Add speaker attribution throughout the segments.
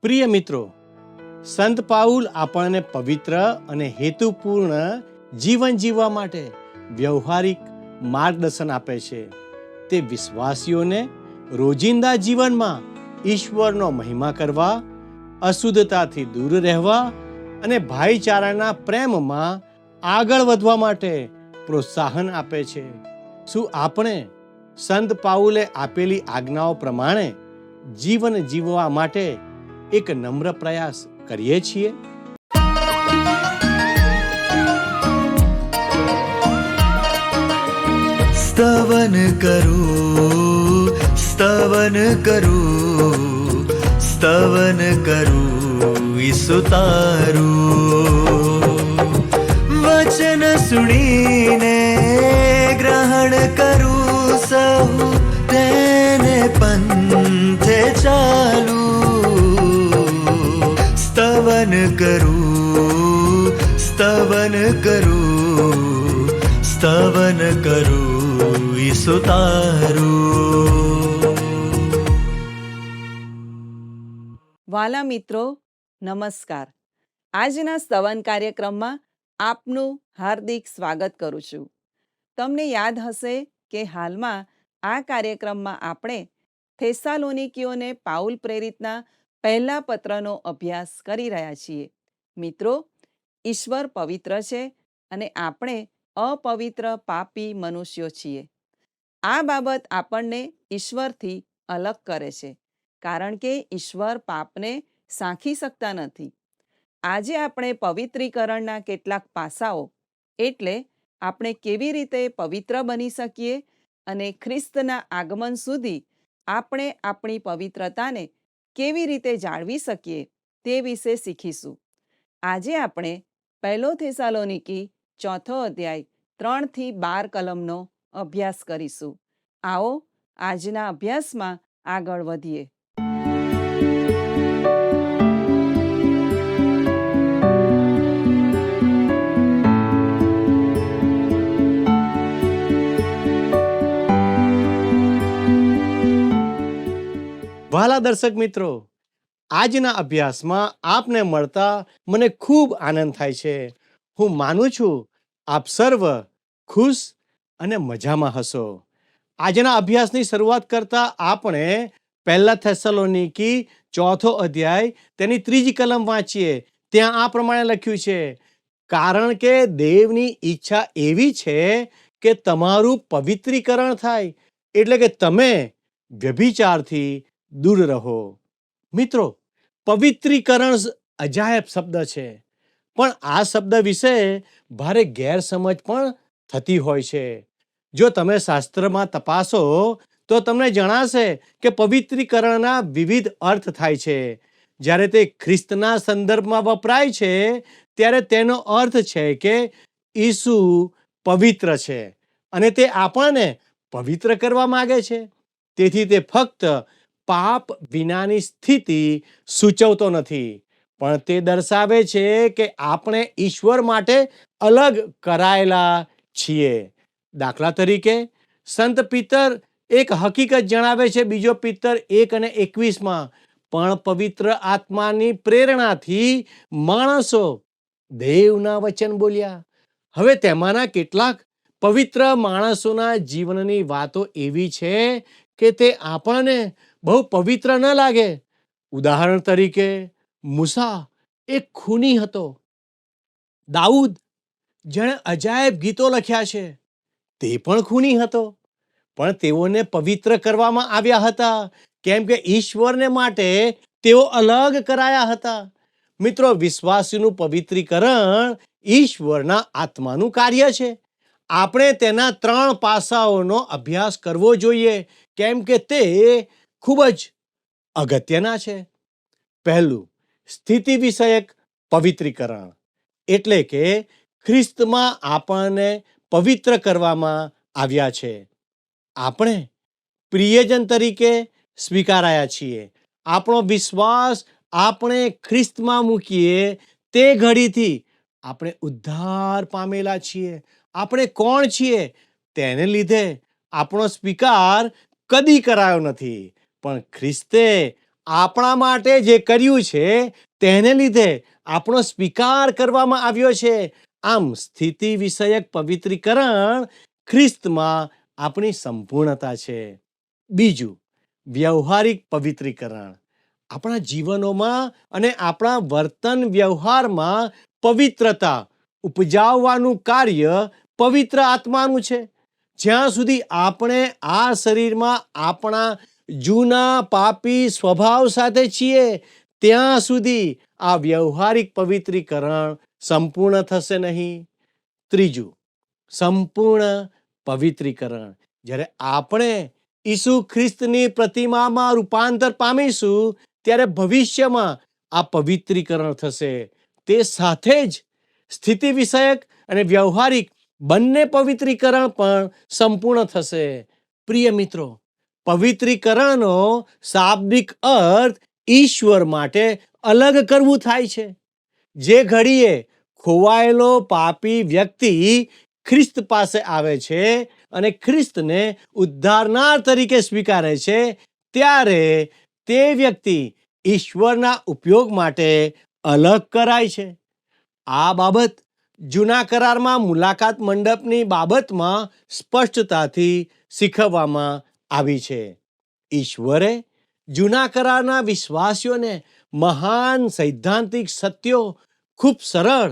Speaker 1: પ્રિય મિત્રો, સંત પાઉલ આપણને પવિત્ર અને હેતુપૂર્ણ જીવન જીવવા માટે વ્યવહારિક માર્ગદર્શન આપે છે. તે વિશ્વાસીઓને રોજિંદા જીવનમાં ઈશ્વરનો મહિમા કરવા, અશુદ્ધતાથી દૂર રહેવા અને ભાઈચારાના પ્રેમમાં આગળ વધવા માટે પ્રોત્સાહન આપે છે. શું આપણે સંત પાઉલે આપેલી આજ્ઞાઓ પ્રમાણે જીવન જીવવા માટે એક નમ્ર પ્રયાસ કરીએ છીએ?
Speaker 2: સ્તવન કરું, સ્તવન કરું, સ્તવન કરું ઈસુ તારું. વચન સુણીને ગ્રહણ કરું સહુ, તેને પંથે ચાલુ. સ્તવન કરું, સ્તવન કરું, સ્તવન કરું ઈસુ તારું.
Speaker 3: વાલા મિત્રો, નમસ્કાર. આજના સ્તવન કાર્યક્રમમાં આપનું હાર્દિક સ્વાગત કરું છું. તમને યાદ હશે કે હાલમાં આ કાર્યક્રમમાં આપણે થેસાલોનિકીઓને પાઉલ પ્રેરિતના પહેલા પત્રનો અભ્યાસ કરી રહ્યા છીએ. મિત્રો, ઈશ્વર પવિત્ર છે અને આપણે અપવિત્ર પાપી મનુષ્યો છીએ. આ બાબત આપણને ઈશ્વરથી અલગ કરે છે, કારણ કે ઈશ્વર પાપને સાંખી શકતા નથી. આજે આપણે પવિત્રીકરણના કેટલાક પાસાઓ, એટલે આપણે કેવી રીતે પવિત્ર બની શકીએ અને ખ્રિસ્તના આગમન સુધી આપણે આપણી પવિત્રતાને કેવી રીતે જાળવી શકીએ તે વિશે શીખીશું. આજે આપણે પહેલો થેસાલોનિકી 4 અધ્યાય 3-12 કલમનો અભ્યાસ કરીશું. આવો આજના અભ્યાસમાં આગળ વધીએ.
Speaker 1: વહાલા દર્શક મિત્રો, આજના અભ્યાસમાં આપને મળતા મને ખૂબ આનંદ થાય છે. હું માનું છું આપ સર્વ ખુશ અને મજામાં હશો. આજના અભ્યાસની શરૂઆત કરતા આપણે પહેલા થેસલોનિકી 4 અધ્યાય તેની 3 કલમ વાંચીએ. ત્યાં આ પ્રમાણે લખ્યું છે, કારણ કે દેવની ઈચ્છા એવી છે કે તમારું પવિત્રીકરણ થાય, એટલે કે તમે વ્યભિચારથી દૂર રહો. મિત્રો, પવિત્રીકરણ અજાયબ શબ્દ છે, પણ આ શબ્દ વિશે ભારે ગેરસમજ પણ થતી હોય છે. જો તમે શાસ્ત્રમાં તપાસો તો તમને જણાશે કે પવિત્રીકરણના વિવિધ અર્થ થાય છે. જ્યારે તે ખ્રિસ્તના સંદર્ભમાં વપરાય છે ત્યારે તેનો અર્થ છે કે ઈસુ પવિત્ર છે અને તે આપણને પવિત્ર કરવા માંગે છે. તેથી તે ફક્ત પાપ વિનાની સ્થિતિ સૂચવતો નથી, પણ તે દર્શાવે છે કે આપણે ઈશ્વર માટે અલગ કરાયેલા છીએ. દાખલા તરીકે સંત પિતર એક હકીકત જણાવે છે, બીજો પિતર 1:21, પણ પવિત્ર આત્માની પ્રેરણાથી માણસો દેવના વચન બોલ્યા. હવે તેમાંના કેટલાક પવિત્ર માણસોના જીવનની વાતો એવી છે કે તે આપણને બહુ પવિત્ર ન લાગે. ઉદાહરણ તરીકે મૂસા એક ખૂની હતો. દાઉદ, જેણે અજાયબ ગીતો લખ્યા છે, તે પણ ખૂની હતો, પણ તેઓને પવિત્ર કરવામાં આવ્યા હતા, કેમ કે ઈશ્વરને માટે તેઓ અલગ કરાયા હતા. મિત્રો, વિશ્વાસીનું પવિત્રીકરણ ઈશ્વરના આત્માનું કાર્ય છે. આપણે તેના 3 પાસાઓનો અભ્યાસ કરવો જોઈએ, કેમ કે તે ખૂબ જ અગત્યના છે. પહેલું, સ્થિતિ વિષયક પવિત્રીકરણ, એટલે કે ખ્રિસ્તમાં આપણને પવિત્ર કરવામાં આવ્યા છે. આપણે પ્રિયજન તરીકે સ્વીકારાયા છીએ. આપણો વિશ્વાસ આપણે ખ્રિસ્તમાં મૂકીએ તે ઘડીથી આપણે ઉદ્ધાર પામેલા છીએ. આપણે કોણ છીએ તેને લીધે આપણો સ્વીકાર કદી કરાયો નથી, પણ ખ્રિસ્તે આપણા માટે જે કર્યું છે તેને લીધે આપણો સ્વીકાર કરવામાં આવ્યો છે. આમ સ્થિતિ વિષયક પવિત્રીકરણ ખ્રિસ્તમાં આપણી સંપૂર્ણતા છે. બીજું, વ્યવહારિક પવિત્રીકરણ. આપણા જીવનોમાં અને આપણા વર્તન વ્યવહારમાં પવિત્રતા ઉપજાવવાનું કાર્ય પવિત્ર આત્માનું છે. જ્યાં સુધી આપણે આ શરીરમાં આપણા જૂના પાપી સ્વભાવ સાથે છીએ ત્યાં સુધી આ વ્યવહારિક પવિત્રીકરણ સંપૂર્ણ થશે નહીં. ત્રીજું, સંપૂર્ણ પવિત્રીકરણ. જ્યારે આપણે ઈસુ ખ્રિસ્તની પ્રતિમામાં રૂપાંતર પામીશું ત્યારે ભવિષ્યમાં આ પવિત્રીકરણ થશે. તે સાથે જ સ્થિતિ વિષયક અને વ્યવહારિક બંને પવિત્રીકરણ પણ સંપૂર્ણ થશે. પ્રિય મિત્રો, પવિત્રીકરણનો શાબ્દિક અર્થ ઈશ્વર માટે અલગ કરવું થાય છે. જે ઘડીએ ખોવાયેલો પાપી વ્યક્તિ ખ્રિસ્ત પાસે આવે છે અને ખ્રિસ્તને ઉદ્ધારનાર તરીકે સ્વીકારે છે ત્યારે તે વ્યક્તિ ઈશ્વરના ઉપયોગ માટે અલગ કરાય છે. આ બાબત જૂના કરારમાં મુલાકાત મંડપની બાબતમાં સ્પષ્ટતાથી શીખવવામાં આવી છે. ઈશ્વરે જૂના કરારના વિશ્વાસીઓને મહાન સૈદ્ધાંતિક સત્યો ખૂબ સરળ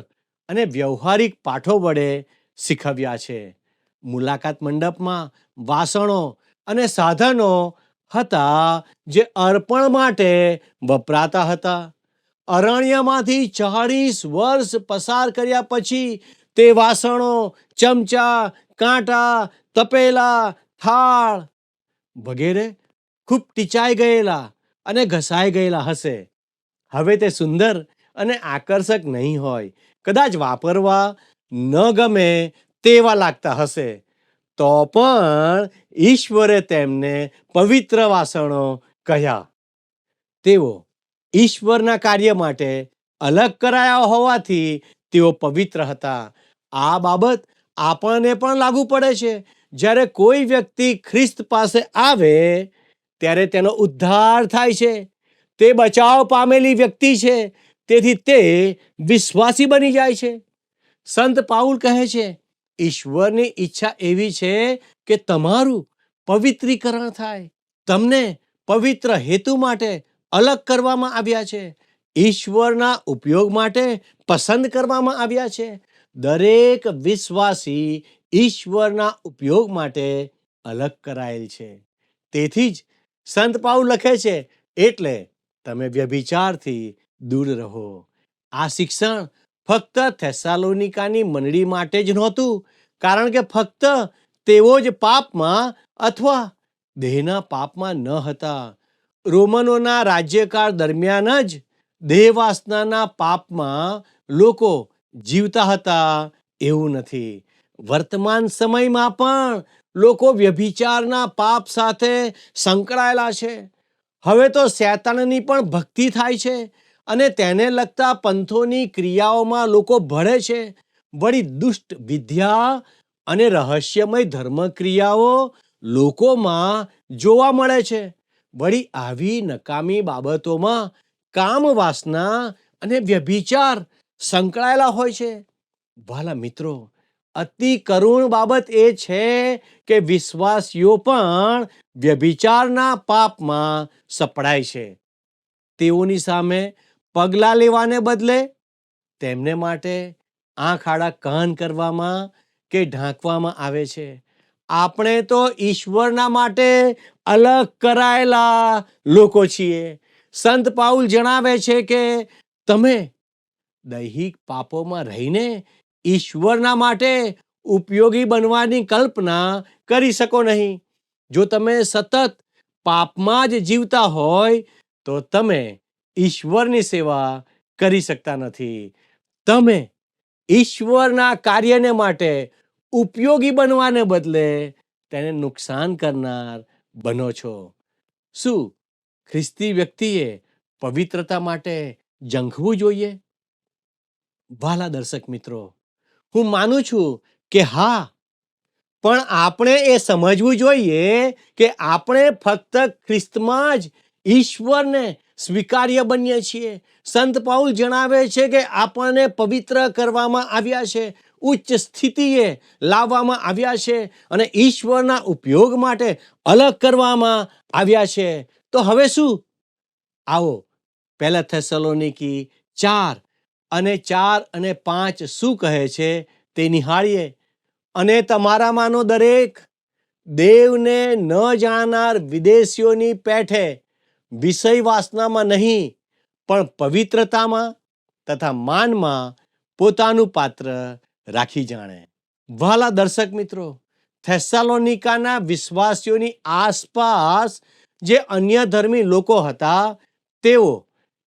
Speaker 1: અને વ્યવહારિક પાઠો વડે શીખવ્યા છે. મુલાકાત મંડપમાં વાસણો અને સાધનો હતા જે અર્પણ માટે વપરાતા હતા. અરણ્યમાંથી 40 વર્ષ પસાર કર્યા પછી તે વાસણો, ચમચા, કાંટા, તપેલા, થાળ વગેરે ખૂબ ટીચાઈ ગયેલા અને ઘસાઈ ગયેલા હશે. હવે તે સુંદર અને આકર્ષક નહીં હોય. કદાચ વાપરવા ન ગમે તેવા લાગતા હશે. તો પણ ઈશ્વરે તેમને પવિત્ર વાસણો કહ્યા. તેઓ ઈશ્વરના કાર્ય માટે અલગ કરાયા હોવાથી તેઓ પવિત્ર હતા. આ બાબત આપણને પણ લાગુ પડે છે. જ્યારે કોઈ વ્યક્તિ ખ્રિસ્ત પાસે આવે ત્યારે તેનો ઉદ્ધાર થાય છે. તે બચાવ પામેલી વ્યક્તિ છે, તેથી તે વિશ્વાસી બની જાય છે. સંત પાઉલ કહે છે, ઈશ્વરની ઈચ્છા એવી છે કે તમારું પવિત્રીકરણ થાય. તમને પવિત્ર હેતુ માટે અલગ કરવામાં આવ્યા છે. ઈશ્વરના ઉપયોગ માટે પસંદ કરવામાં આવ્યા છે. દરેક વિશ્વાસી ઈશ્વરના ઉપયોગ માટે અલગ કરાયેલ છે. તેથી જ સંત પાઉલ લખે છે, એટલે તમે વ્યભિચારથી દૂર રહો. આ શિક્ષણ ફક્ત થેસાલોનિકાની મંડળી માટે જ નહોતું, કારણ કે ફક્ત તેઓ જ પાપમાં અથવા દેહના પાપમાં ન હતા. રોમનોના રાજ્યકાળ દરમિયાન જ દેહવાસનાના પાપમાં લોકો જીવતા હતા એવું નથી. વર્તમાન સમયમાં પણ લોકો વ્યભિચારના પાપ સાથે સંકળાયેલા છે. હવે તો શૈતાનની પણ ભક્તિ થાય છે અને તેને લગતા પંથોની ક્રિયાઓમાં લોકો ભળે છે. વળી દુષ્ટ વિદ્યા અને રહસ્યમય ધર્મ ક્રિયાઓ લોકોમાં જોવા મળે છે. વળી આવી નકામી બાબતોમાં કામ વાસના અને વ્યભિચાર સંકળાયેલા હોય છે. વાલા મિત્રો, અતિ કરુણ બાબત એ છે કે વિશ્વાસીઓ પણ વ્યભિચારના પાપમાં સપડાય છે. તેઓની સામે પગલાં લેવાને બદલે તેમને માટે આંખ આડા કાન કરવામાં કે ઢાંકવામાં આવે છે. આપણે તો ઈશ્વરના માટે અલગ કરાયેલા લોકો છીએ. સંત પાઉલ જણાવે છે કે તમે દૈહિક પાપોમાં રહીને ઈશ્વરના માટે ઉપયોગી બનવાની કલ્પના કરી શકો નહીં. જો તમે સતત પાપમાં જ જીવતા હોય તો તમે ઈશ્વરની સેવા કરી શકતા નથી. તમે ઈશ્વરના કાર્યને માટે ઉપયોગી બનવાને બદલે તેને નુકસાન કરનાર બનો છો. શું ખ્રિસ્તી વ્યક્તિએ પવિત્રતા માટે ઝંખવું જોઈએ? વાલા દર્શક મિત્રો, હું માનું છું કે હા, પણ આપણે એ સમજવું જોઈએ કે આપણે ફક્ત ખ્રિસ્તમાં જ ઈશ્વરને સ્વીકાર્ય બનીએ છીએ. સંત પાઉલ જણાવે છે કે આપણને પવિત્ર કરવામાં આવ્યા છે, ઉચ્ચ સ્થિતિએ લાવવામાં આવ્યા છે અને ઈશ્વરના ઉપયોગ માટે અલગ કરવામાં આવ્યા છે. તો હવે શું? આવો પહેલા થેસલોનિકી 4 અને 5 શું કહે છે તે નિહાળીએ. અને તમારામાંનો દરેક દેવને ન જાણનાર વિદેશીઓની પેઠે વિષય વાસનામાં નહીં, પણ પવિત્રતામાં તથા માનમાં પોતાનું પાત્ર રાખી જાણે. વહાલા દર્શક મિત્રો, થેસાલોનિકાના વિશ્વાસીઓની આસપાસ જે અન્ય ધર્મી લોકો હતા, તેઓ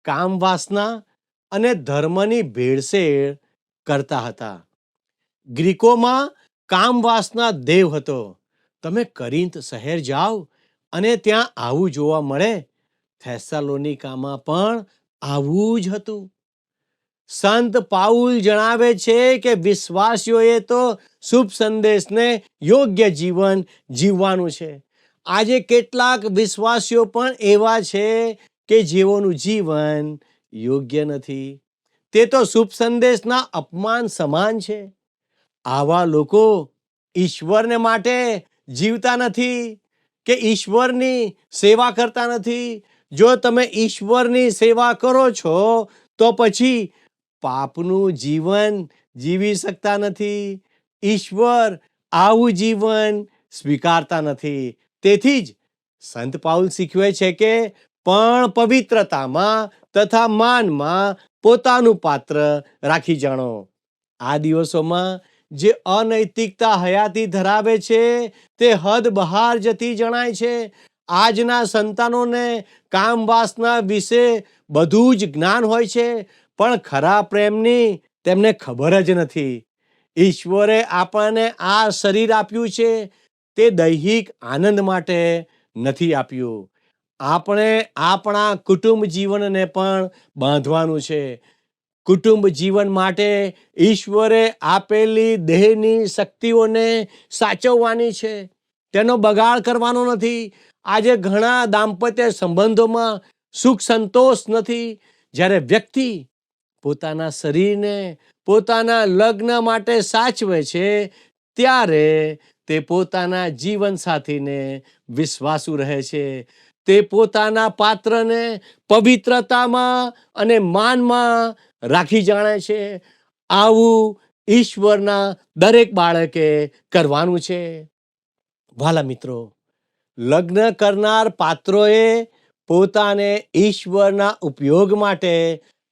Speaker 1: કામ વાસના અને ધર્મની ભેળસેળ કરતા હતા. ગ્રીકોમાં કામ વાસના દેવ હતો. તમે કરિન્થ શહેર જાઓ અને ત્યાં આવું જોવા મળે. થેસાલોનિકામાં પણ આવું જ હતું. સંત પાઉલ જણાવે છે કે વિશ્વાસીઓએ તો શુભ સંદેશને યોગ્ય જીવન જીવવાનું છે. આજે કેટલાક વિશ્વાસીઓ પણ એવા છે કે જેઓનું જીવન યોગ્ય નથી. તે તો શુભ સંદેશના અપમાન સમાન છે. આવા લોકો ઈશ્વરને માટે જીવતા નથી કે ઈશ્વરની સેવા કરતા નથી. જો તમે ઈશ્વરની સેવા કરો છો તો પછી પાપનું જીવન જીવી શકતા નથી. ઈશ્વર આવું જીવન સ્વીકારતા નથી. તેથી જ સંત પાઉલ શીખવે છે કે પણ પવિત્રતામાં તથા માનમાં પોતાનું પાત્ર રાખી જાણો. આ દિવસોમાં જે અનૈતિકતા હયાતી ધરાવે છે તે હદ બહાર જતી જણાય છે. આજના સંતાનોને કામ વાસના વિશે બધું જ જ્ઞાન હોય છે, પણ ખરા પ્રેમની તેમને ખબર જ નથી. ઈશ્વરે આપણને આ શરીર આપ્યું છે તે દૈહિક આનંદ માટે નથી આપ્યું. આપણે આપણા કુટુંબ જીવનને પણ બાંધવાનું છે. કુટુંબ જીવન માટે ઈશ્વરે આપેલી દેહની શક્તિઓને સાચવવાની છે, તેનો બગાડ કરવાનો નથી. આજે ઘણા દાંપત્ય સંબંધોમાં સુખ સંતોષ નથી. જ્યારે વ્યક્તિ પોતાના શરીરને પોતાના લગ્ન માટે સાચવે છે, ત્યારે તે પોતાના જીવનસાથીને વિશ્વાસુ રહે છે. તે પોતાના પાત્રને પવિત્રતામાં અને માનમાં રાખી જાણે છે. આવું ઈશ્વરના દરેક બાળકે કરવાનું છે. વાલા મિત્રો, લગ્ન કરનાર પાત્રોએ પોતાને ઈશ્વરના ઉપયોગ માટે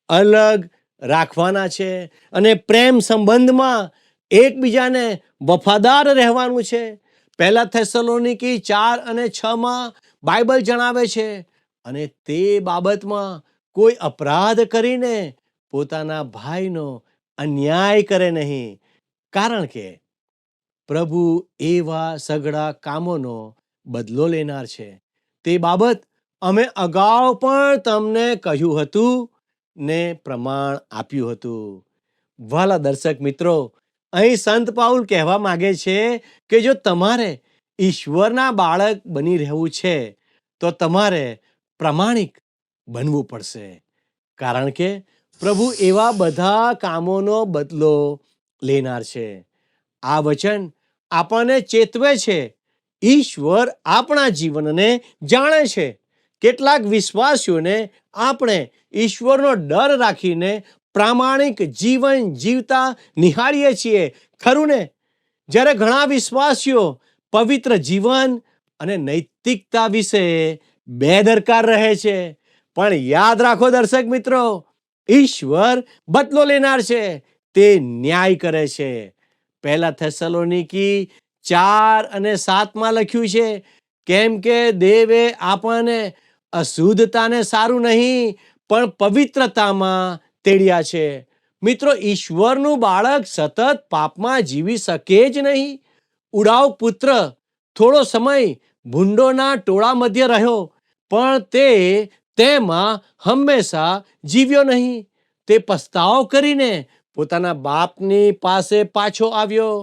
Speaker 1: અલગ રાખવાના છે અને પ્રેમ સંબંધમાં એકબીજાને વફાદાર રહેવાનું છે. પહેલા થેસલોનિકી 4 અને 6 બાઇબલ જણાવે છે, અને તે બાબતમાં કોઈ અપરાધ કરીને પોતાના ભાઈનો અન્યાય કરે નહીં, કારણ કે પ્રભુ એવા સઘળા કામોનો બદલો લેનાર છે. તે બાબત અમે અગાઉ પણ તમને કહ્યું હતું ને પ્રમાણ આપ્યું હતું. વાલા દર્શક મિત્રો, અહીં સંત પાઉલ કહેવા માંગે છે કે જો તમારે ઈશ્વરના બાળક બની રહેવું છે તો તમારે પ્રામાણિક બનવું પડશે, કારણ કે પ્રભુ એવા બધા કામોનો બદલો લેનાર છે. આ વચન આપણને ચેતવે છે. ઈશ્વર આપણા જીવનને જાણે છે. કેટલાક વિશ્વાસીઓને આપણે ઈશ્વરનો ડર રાખીને પ્રામાણિક જીવન જીવતા નિહાળીએ છીએ, ખરું ને? જ્યારે ઘણા વિશ્વાસીઓ પવિત્ર જીવન અને નૈતિકતા વિશે બેદરકાર રહે છે. પણ યાદ રાખો દર્શક મિત્રો, ઈશ્વર બદલો લેનાર છે. તે ન્યાય કરે છે. પહેલા થેસલોનિકી 4 અને 7 લખ્યું છે, કેમ કે દેવે આપણને અશુદ્ધતાને સારું નહીં પણ પવિત્રતામાં તેડ્યા છે. મિત્રો, ઈશ્વરનું બાળક સતત પાપમાં જીવી શકે જ નહીં. ઉડાવ પુત્ર થોડો સમય ભૂંડોના ટોળા મધ્ય રહ્યો, પણ તે તેમાં હંમેશા જીવ્યો નહીં. તે પસ્તાવો કરીને પોતાના બાપની પાસે પાછો આવ્યો.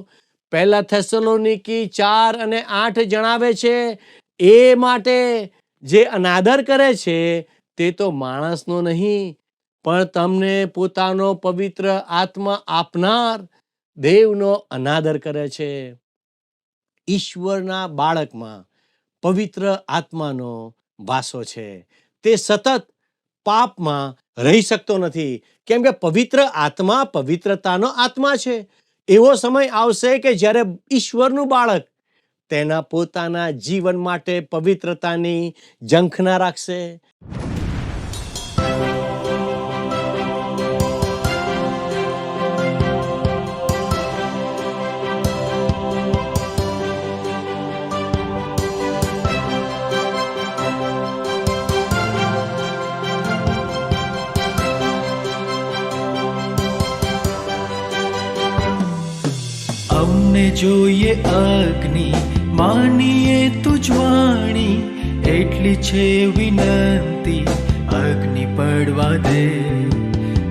Speaker 1: પહેલા થેસલોનિકી 4 અને 8 જણાવે છે, એ માટે જે અનાદર કરે છે તે તો માણસનો નહીં, પણ તમને પોતાનો પવિત્ર આત્મા આપનાર દેવનો અનાદર કરે છે. ઈશ્વરના બાળકમાં પવિત્ર આત્માનો વાસો છે. તે સતત પાપમાં રહી શકતો નથી, કેમ કે પવિત્ર આત્મા પવિત્રતાનો આત્મા છે. એવો સમય આવશે કે જ્યારે ઈશ્વરનું બાળક તેના પોતાના જીવન માટે પવિત્રતાની ઝંખના રાખશે.
Speaker 2: અમને જોઈએ અગ્નિ, માનીએ તુજ વાણી, એટલી છે વિનંતી અગ્નિ પડવા દે.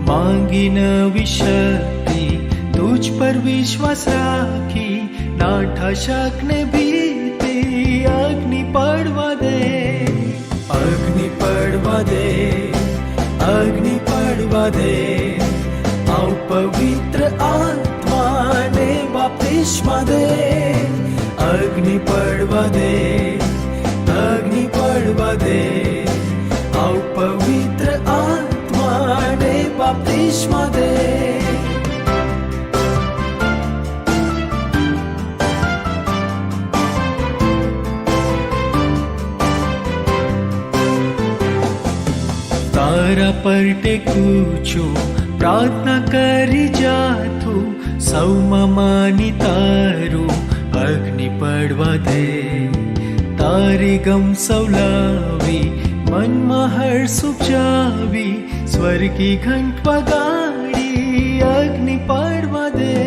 Speaker 2: માંગી નવી શક્તિ તુજ પર વિશ્વાસ રાખી, નાઠા શકને ભીતિ અગ્નિ પડવા દે. અગ્નિ પડવા દે, અગ્નિ પડવા દે, આવ પવિત્ર આત્માને બાપ્તિસ્મા દે. અગ્નિ પડવા દે, અગ્નિ પડવા દે, આવ પવિત્ર આત્માને બાપ્તિસ્મા દે. તારા પર ટેકું છું, પ્રાર્થના કરી જાથું, સૌમાં માની તારું અગ્નિ પડવા દે. તારી ગમ સૌલાવી, મનમાં હર્ષ ઉપજાવી, સ્વર્ગી ઘંટ વગાડી અગ્નિ પડવા દે.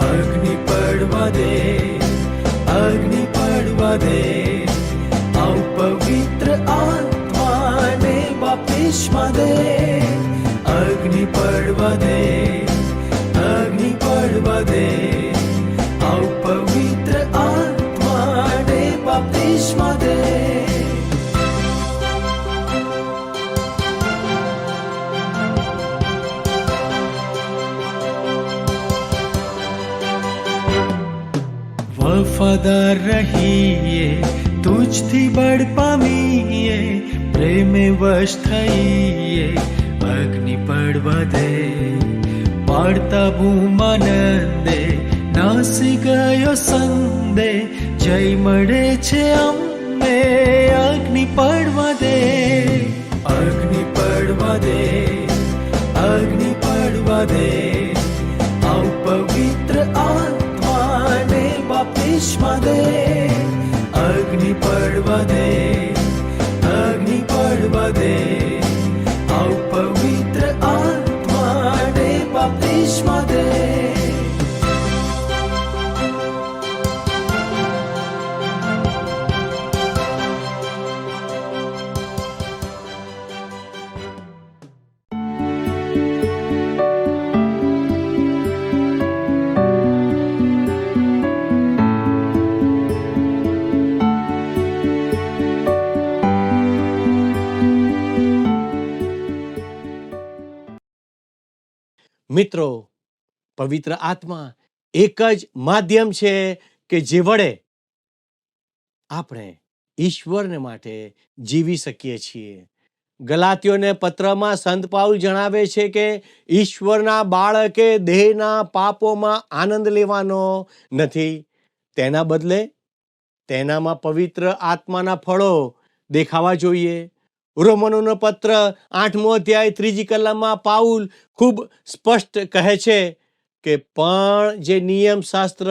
Speaker 2: અગ્નિ પડવા દે, અગ્નિ પડવા દે, આવ પવિત્ર આત્માને બાપ્તિસ્મા દે. અગ્નિ પડવા દે, અગ્નિ પડવા દે, આવ પવિત્ર આત્માને બાપ્તિસ્મા દે. વફાદાર રહીએ, તુજથી બળ પામીએ, પ્રેમે વશ થઈએ અગ્નિ પડવા દે. પાડતા ભૂમાનંદે નાસી ગયો સંદે, જય મળે છે અમને અગ્નિ પડવા દે. અગ્નિ પડવા દે, અગ્નિ પડવા દે, આવ પવિત્ર આત્માને બાપ્તિસ્મા દે. અગ્નિ પડવા દે, અગ્નિ પડવા દે, આવ પવિત્ર આત્માને બાપ્તિસ્મા દે.
Speaker 1: મિત્રો, પવિત્ર આત્મા એક જ માધ્યમ છે કે જે વડે આપણે ઈશ્વરને માટે જીવી શકીએ છીએ. ગલાતીઓને પત્રમાં સંત પાઉલ જણાવે છે કે ઈશ્વરના બાળકે દેહના પાપોમાં આનંદ લેવાનો નથી, તેના બદલે તેનામાં પવિત્ર આત્માના ફળો દેખાવા જોઈએ. રોમનોનો પત્ર 8મો અધ્યાય 3જી કલમમાં પાઉલ ખૂબ સ્પષ્ટ કહે છે કે પણ જે નિયમ શાસ્ત્ર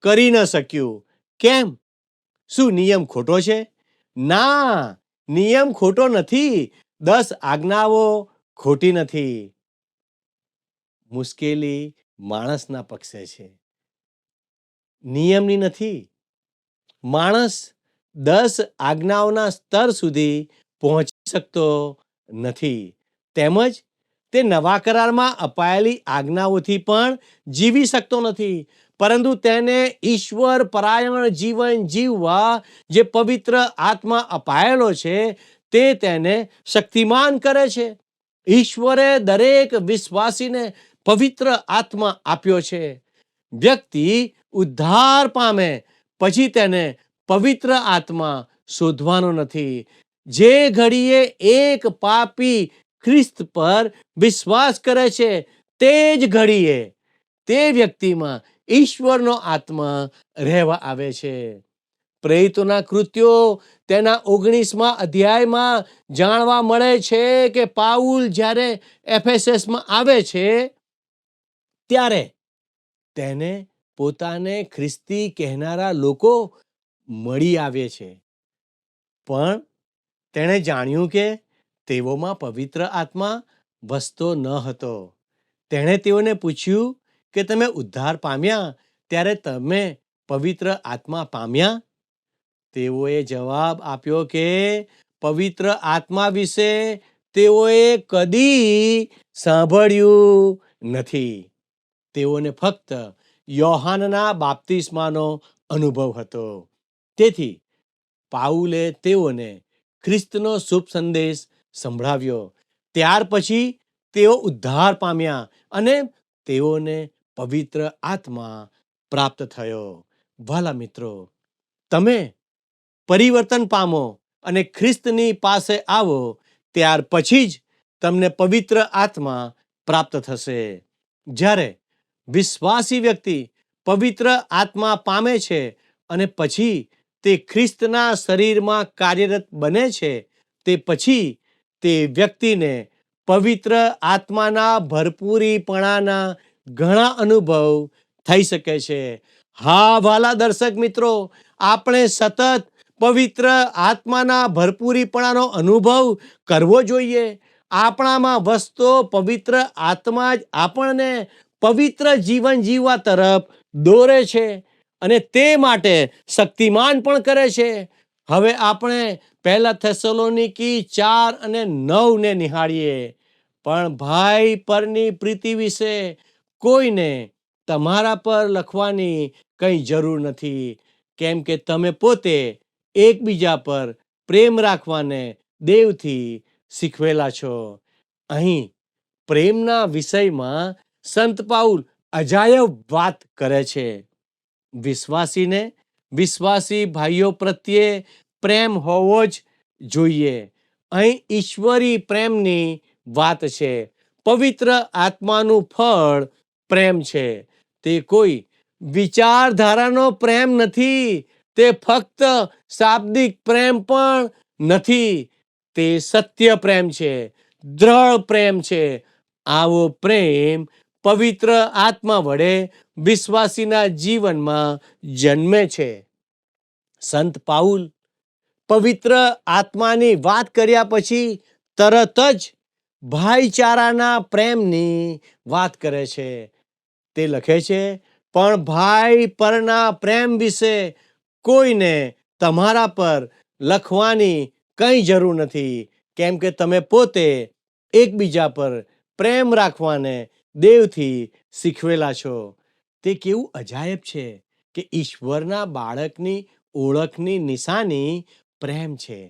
Speaker 1: કરી ન શક્યું. કેમ? શું નિયમ ખોટો છે? ના, નિયમ ખોટો નથી. 10 આજ્ઞાઓ ખોટી નથી. મુશ્કેલી માણસના પક્ષે છે, નિયમની નથી. માણસ 10 આજ્ઞાઓના સ્તર સુધી પહોંચી શકતો નથી, તેમજ તે નવા કરારમાં અપાયેલી આજ્ઞાઓથી પણ જીવી શકતો નથી. પરંતુ તેને ઈશ્વર પરાયણ જીવન જીવવા જે પવિત્ર આત્મા અપાયેલો છે તે તેને શક્તિમાન કરે છે. ઈશ્વરે દરેક વિશ્વાસીને પવિત્ર આત્મા આપ્યો છે. વ્યક્તિ ઉદ્ધાર પામે પછી તેને પવિત્ર આત્મા શોધવાનો નથી. જે ઘડીએ એક પાપી ખ્રિસ્ત પર વિશ્વાસ કરે છે તે જ ઘડીએ તે વ્યક્તિમાં ઈશ્વરનો આત્મા રહેવા આવે છે. પ્રેરિતોના કૃત્યો તેના 19મા અધ્યાયમાં જાણવા મળે છે કે પાઉલ જ્યારે એફેસસમાં આવે છે ત્યારે તેને પોતાને ખ્રિસ્તી કહેનારા લોકો મળી આવે છે, પણ તેણે જાણ્યું કે તેઓમાં પવિત્ર આત્મા વસતો ન હતો. તેણે તેઓને પૂછ્યું કે તમે ઉદ્ધાર પામ્યા ત્યારે તમે પવિત્ર આત્મા પામ્યા? તેઓએ જવાબ આપ્યો કે પવિત્ર આત્મા વિશે તેઓએ કદી સાંભળ્યું નથી. તેઓને ફક્ત યોહાનના બાપ્તિસ્માનો અનુભવ હતો. તેથી પાઉલે તેઓને ખ્રિસ્તનો શુભ સંદેશ સંભળાવ્યો. ત્યાર પછી તેઓ ઉદ્ધાર પામ્યા અને તેઓને પવિત્ર આત્મા પ્રાપ્ત થયો. વાલા મિત્રો, તમે પરિવર્તન પામો અને ખ્રિસ્તની પાસે આવો ત્યાર પછી જ તમને પવિત્ર આત્મા પ્રાપ્ત થશે. જ્યારે વિશ્વાસી વ્યક્તિ પવિત્ર આત્મા પામે છે અને પછી તે ખ્રિસ્તના શરીરમાં કાર્યરત બને છે, તે પછી તે વ્યક્તિને પવિત્ર આત્માના ભરપૂરીપણાના ઘણા અનુભવ થઈ શકે છે. હા વાલા દર્શક મિત્રો, આપણે સતત પવિત્ર આત્માના ભરપૂરીપણાનો અનુભવ કરવો જોઈએ. આપણામાં વસતો પવિત્ર આત્મા જ આપણને પવિત્ર જીવન જીવવા તરફ દોરે છે અને તે માટે શક્તિમાન પણ કરે છે. હવે આપણે 1 થેસલોનિકી 4:9 ને નિહાળીએ. પણ ભાઈ પરની પ્રીતિ વિશે કોઈને તમારા પર લખવાની કંઈ જરૂર નથી, કેમ કે તમે પોતે એકબીજા પર પ્રેમ રાખવાને દેવથી શીખવેલા છો. અહીં પ્રેમના વિષયમાં સંત પાઉલ અજાયબ વાત કરે છે. વિશ્વાસીને વિશ્વાસી ભાઈઓ પ્રત્યે પ્રેમ હોવો જ જોઈએ. અહીં ઈશ્વરી પ્રેમની વાત છે. પવિત્ર આત્માનું ફળ પ્રેમ છે. તે કોઈ વિચારધારાનો પ્રેમ નથી. તે ફક્ત શાબ્દિક પ્રેમ પણ નથી. તે સત્ય પ્રેમ છે, દ્રઢ પ્રેમ છે. આવો પ્રેમ પવિત્ર આત્મા વડે વિશ્વાસીના જીવનમાં જન્મે છે. સંત પાઉલ પવિત્ર આત્માની વાત કર્યા પછી તરત જ ભાઈચારાના પ્રેમની વાત કરે છે. તે લખે છે, પણ ભાઈ પરના પ્રેમ વિશે કોઈને તમારા પર લખવાની કંઈ જરૂર નથી, કેમ કે તમે પોતે એકબીજા પર પ્રેમ રાખવાને દેવથી શીખવેલા છો. તે કેવું અજાયબ છે કે ઈશ્વરના બાળકની ઓળખની નિશાની પ્રેમ છે.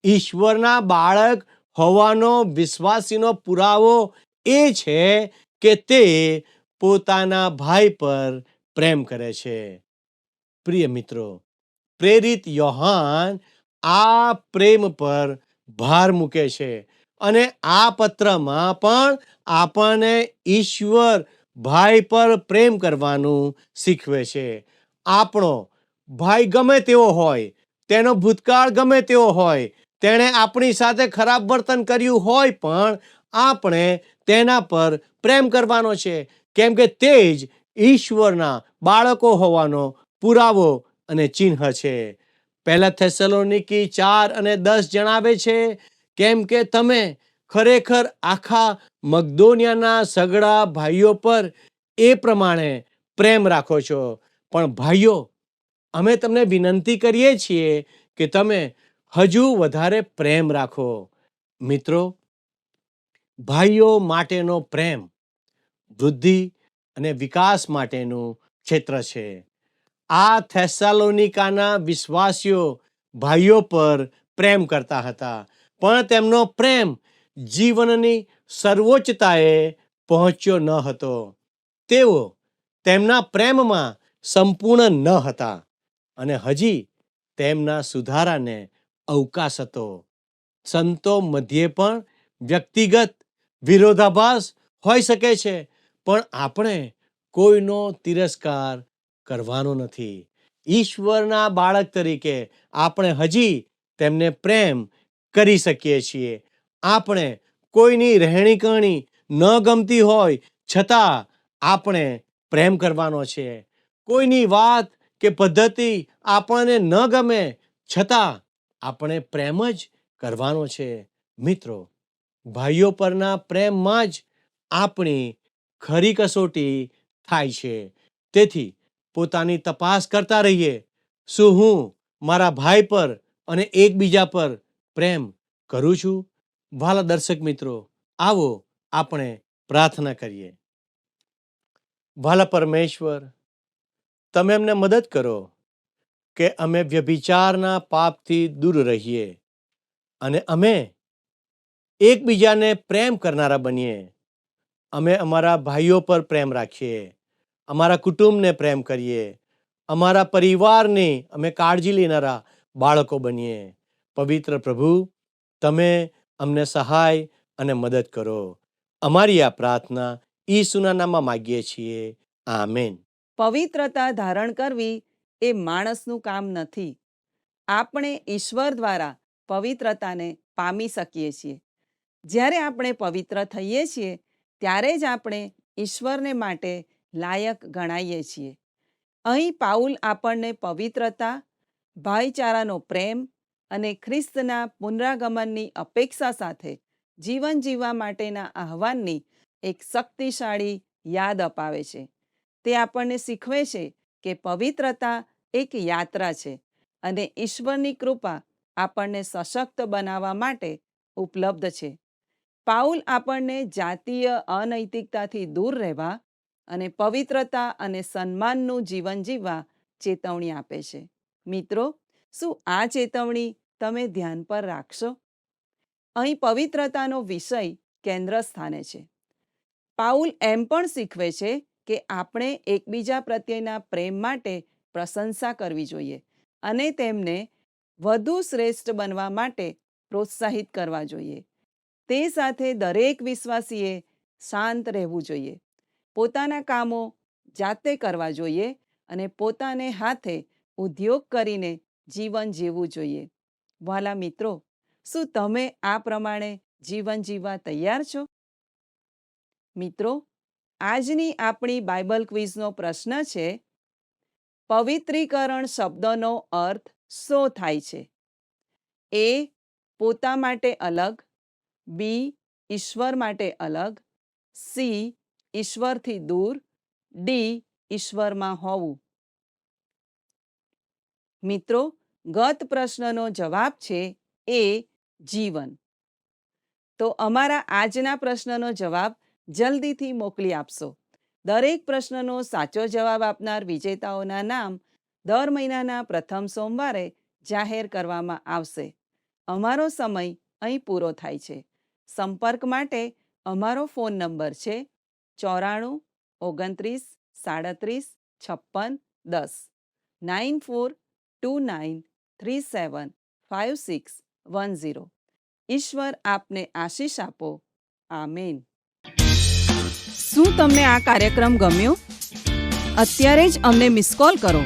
Speaker 1: ઈશ્વરના બાળક હોવાનો વિશ્વાસીનો પુરાવો એ છે કે તે પોતાના ભાઈ પર પ્રેમ કરે છે. પ્રિય મિત્રો, પ્રેરિત યોહાન આ પ્રેમ પર ભાર મૂકે છે અને આ પત્રમાં પણ આપણને ઈશ્વર ભાઈ પર પ્રેમ કરવાનું શીખવે છે. આપણો ભાઈ ગમે તેવો હોય, તેનો ભૂતકાળ ગમે તેવો હોય, તેણે આપણી સાથે ખરાબ વર્તન કર્યું હોય, પણ આપણે તેના પર પ્રેમ કરવાનો છે, કેમ કે તે જ ઈશ્વરના બાળકો હોવાનો પુરાવો અને ચિહ્ન છે. 1 થેસલોનિકી 4:10 જણાવે છે, કેમ કે તમે ખરેખર આખા મકદોનિયાના સગડા ભાઈઓ પર એ પ્રમાણે પ્રેમ રાખો છો. પણ ભાઈઓ, અમે તમને વિનંતી કરીએ છીએ કે તમે હજુ વધારે પ્રેમ રાખો. મિત્રો, ભાઈઓ માટેનો પ્રેમ વૃદ્ધિ અને વિકાસ માટેનું ક્ષેત્ર છે. આ થેસાલોનિકાના વિશ્વાસીઓ ભાઈઓ પર પ્રેમ કરતા હતા, પણ તેમનો પ્રેમ જીવનની સર્વોચ્ચતાએ પહોંચ્યો ન હતો. તેઓ તેમના પ્રેમમાં સંપૂર્ણ ન હતા અને હજી તેમના સુધારાને અવકાશ હતો. સંતો મધ્યે પણ વ્યક્તિગત વિરોધાભાસ હોઈ શકે છે, પણ આપણે કોઈનો તિરસ્કાર કરવાનો નથી. ઈશ્વરના બાળક તરીકે આપણે હજી તેમને પ્રેમ કરી શકીએ છીએ. આપણે કોઈની રહેણી કરણી ન ગમતી હોય છતાં આપણે પ્રેમ કરવાનો છે. કોઈની વાત કે પદ્ધતિ આપણને ન ગમે છતાં આપણે પ્રેમ જ કરવાનો છે. મિત્રો, ભાઈઓ પરના પ્રેમમાં જ આપણી ખરી કસોટી થાય છે. તેથી પોતાની તપાસ કરતા રહીએ. શું હું મારા ભાઈ પર અને એકબીજા પર પ્રેમ કરું છું? વહાલા દર્શક મિત્રો, આવો આપણે પ્રાર્થના કરીએ. વહાલા પરમેશ્વર, તમે અમને મદદ કરો કે અમે વ્યભિચારના પાપથી દૂર રહીએ અને અમે એકબીજાને પ્રેમ કરનારા બનીએ. અમે અમારા ભાઈઓ પર પ્રેમ રાખીએ, અમારા કુટુંબને પ્રેમ કરીએ, અમારા પરિવારની અમે કાળજી લેનારા બાળકો બનીએ. પવિત્ર પ્રભુ, તમે અમને સહાય અને મદદ કરો. અમારી આ પ્રાર્થના ઈસુના નામમાં માગીએ છીએ. આમેન.
Speaker 3: પવિત્રતા ધારણ કરવી એ માણસનું કામ નથી. આપણે ઈશ્વર દ્વારા પવિત્રતાને પામી શકીએ છીએ. જ્યારે આપણે પવિત્ર થઈએ છીએ ત્યારે જ આપણે ઈશ્વરને માટે લાયક ગણાઈએ છીએ. અહીં પાઉલ આપણને પવિત્રતા, ભાઈચારાનો પ્રેમ અને ખ્રિસ્તના પુનરાગમનની અપેક્ષા સાથે જીવન જીવવા માટેના આહ્વાનની એક શક્તિશાળી યાદ અપાવે છે. તે આપણને શીખવે છે કે પવિત્રતા એક યાત્રા છે અને ઈશ્વરની કૃપા આપણને સશક્ત બનાવવા માટે ઉપલબ્ધ છે. પાઉલ આપણને જાતીય અનૈતિકતાથી દૂર રહેવા અને પવિત્રતા અને સન્માનનું જીવન જીવવા ચેતવણી આપે છે. મિત્રો, શું આ ચેતવણી તમે ધ્યાન પર રાખશો? અહીં પવિત્રતાનો વિષય કેન્દ્ર સ્થાને છે. પાઉલ એમ પણ શીખવે છે કે આપણે એકબીજા પ્રત્યેના પ્રેમ માટે પ્રશંસા કરવી જોઈએ અને તેમને વધુ શ્રેષ્ઠ બનવા માટે પ્રોત્સાહિત કરવા જોઈએ. તે સાથે દરેક વિશ્વાસીએ શાંત રહેવું જોઈએ, પોતાના કામો જાતે કરવા જોઈએ અને પોતાને હાથે ઉદ્યોગ કરીને જીવન જીવવું જોઈએ. વહાલા મિત્રો, શું તમે આ પ્રમાણે જીવન જીવવા તૈયાર છો? મિત્રો, આજની આપણી બાઇબલ ક્વિઝનો પ્રશ્ન છે, પવિત્રીકરણ શબ્દનો અર્થ શું થાય છે? એ. પોતા માટે અલગ, બી. ઈશ્વર માટે અલગ, સી. ઈશ્વરથી દૂર, ડી. ઈશ્વરમાં હોવું. મિત્રો, ગત પ્રશ્નનો જવાબ છે એ. જીવન. તો અમારા આજના પ્રશ્નનો જવાબ જલ્દીથી મોકલી આપશો. દરેક પ્રશ્નનો સાચો જવાબ આપનાર વિજેતાઓના નામ દર મહિનાના પ્રથમ સોમવારે જાહેર કરવામાં આવશે. અમારો સમય અહીં પૂરો થાય છે. સંપર્ક માટે અમારો ફોન નંબર છે 94 29 37 56 10 9429375610. ઈશ્વર આપને આશીષ આપો. આમેન. શું તમને આ કાર્યક્રમ ગમ્યો? અત્યારે જ અમને મિસ કોલ કરો.